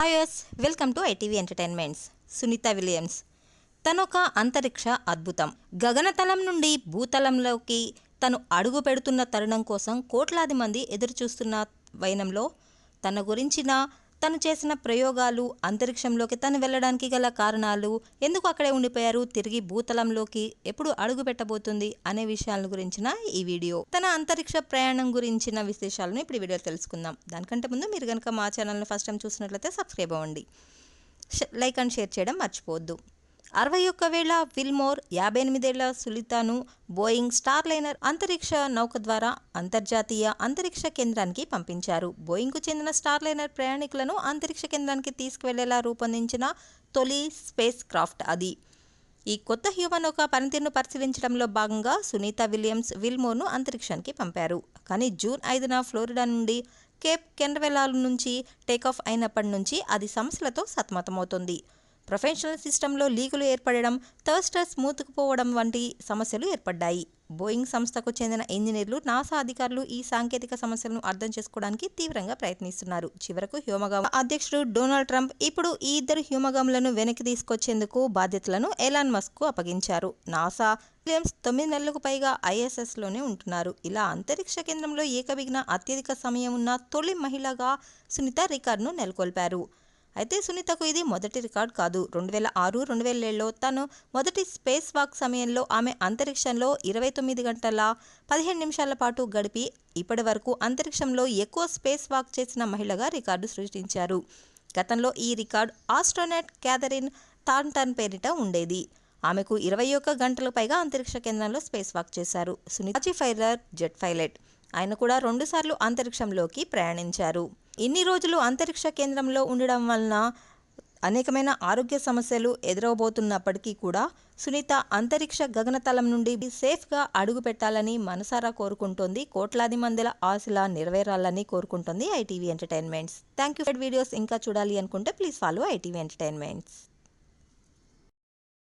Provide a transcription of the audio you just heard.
హాయస్ welcome to ITV entertainments. Sunita Williams తనొక అంతరిక్ష అద్భుతం. గగనతలం నుండి భూతలంలోకి తను అడుగు పెడుతున్న తరుణం కోసం కోట్లాది మంది ఎదురుచూస్తున్న వైనంలో తన గురించిన తను చేసిన ప్రయోగాలు, అంతరిక్షంలోకి తను వెళ్ళడానికి గల కారణాలు, ఎందుకు అక్కడే ఉండిపోయారు, తిరిగి భూతలంలోకి ఎప్పుడు అడుగు పెట్టబోతుంది అనే విషయాల గురించిన ఈ వీడియో. తన అంతరిక్ష ప్రయాణం గురించిన విశేషాలను ఇప్పుడు ఈ వీడియో తెలుసుకుందాం. దానికంటే ముందు మీరు కనుక మా ఛానల్ని ఫస్ట్ టైం చూసినట్లయితే సబ్స్క్రైబ్ అవ్వండి, లైక్ అండ్ షేర్ చేయడం మర్చిపోవద్దు. 61 విల్మోర్, 58 సునీతను బోయింగ్ స్టార్లైనర్ అంతరిక్ష నౌక ద్వారా అంతర్జాతీయ అంతరిక్ష కేంద్రానికి పంపించారు. బోయింగ్కు చెందిన స్టార్లైనర్ ప్రయాణికులను అంతరిక్ష కేంద్రానికి తీసుకువెళ్లేలా రూపొందించిన తొలి స్పేస్ క్రాఫ్ట్ అది. ఈ కొత్త హ్యూమన్ నౌక పనితీరును పరిశీలించడంలో భాగంగా సునీత విలియమ్స్ విల్మోర్ను అంతరిక్షానికి పంపారు. కానీ జూన్ 5న ఫ్లోరిడా నుండి కేప్ కెనవెరాల్ నుంచి టేకాఫ్ అయినప్పటి నుంచి అది సమస్యలతో సతమతమవుతోంది. ప్రొఫెషనల్ సిస్టంలో లీకులు ఏర్పడడం, థర్స్టర్స్ మూతుకుపోవడం వంటి సమస్యలు ఏర్పడ్డాయి. బోయింగ్ సంస్థకు చెందిన ఇంజనీర్లు, నాసా అధికారులు ఈ సాంకేతిక సమస్యలను అర్థం చేసుకోవడానికి తీవ్రంగా ప్రయత్నిస్తున్నారు. చివరకు హ్యూమగామ్ అధ్యక్షుడు డొనాల్డ్ ట్రంప్ ఇప్పుడు ఈ ఇద్దరు హ్యూమగామ్లను వెనక్కి తీసుకొచ్చేందుకు బాధ్యతలను ఎలాన్ మస్క్కు అప్పగించారు. నాసా విలియమ్స్ 9 నెలలకు పైగా ISSలోనే ఉంటున్నారు. ఇలా అంతరిక్ష కేంద్రంలో ఏకబిగిన అత్యధిక సమయం ఉన్న తొలి మహిళగా సునీత రికార్డును నెలకొల్పారు. అయితే సునీతకు ఇది మొదటి రికార్డు కాదు. 2006-2007లో తను మొదటి స్పేస్ వాక్ సమయంలో ఆమె అంతరిక్షంలో 29 గంటల 15 నిమిషాల పాటు గడిపి ఇప్పటి వరకు అంతరిక్షంలో ఎక్కువ స్పేస్ వాక్ చేసిన మహిళగా రికార్డు సృష్టించారు. గతంలో ఈ రికార్డు ఆస్ట్రోనట్ క్యాథరిన్ థార్న్టన్ పేరిట ఉండేది. ఆమెకు 21 గంటలకు పైగా అంతరిక్ష కేంద్రంలో స్పేస్ వాక్ చేశారు. Sunita fighter jet pilot. ఆయన కూడా 2 సార్లు అంతరిక్షంలోకి ప్రయాణించారు. ఇన్ని రోజులు అంతరిక్ష కేంద్రంలో ఉండడం వలన అనేకమైన ఆరోగ్య సమస్యలు ఎదురవబోతున్నప్పటికీ కూడా సునీత అంతరిక్ష గగనతలం నుండి సేఫ్గా అడుగు పెట్టాలని మనసారా కోరుకుంటోంది. కోట్లాది మందిల ఆశలా నెరవేరాలని కోరుకుంటోంది ITV entertainments. Thank you for videos. ఇంకా చూడాలి అనుకుంటే ప్లీజ్ ఫాలో ఐటీవీ ఎంటర్టైన్మెంట్స్.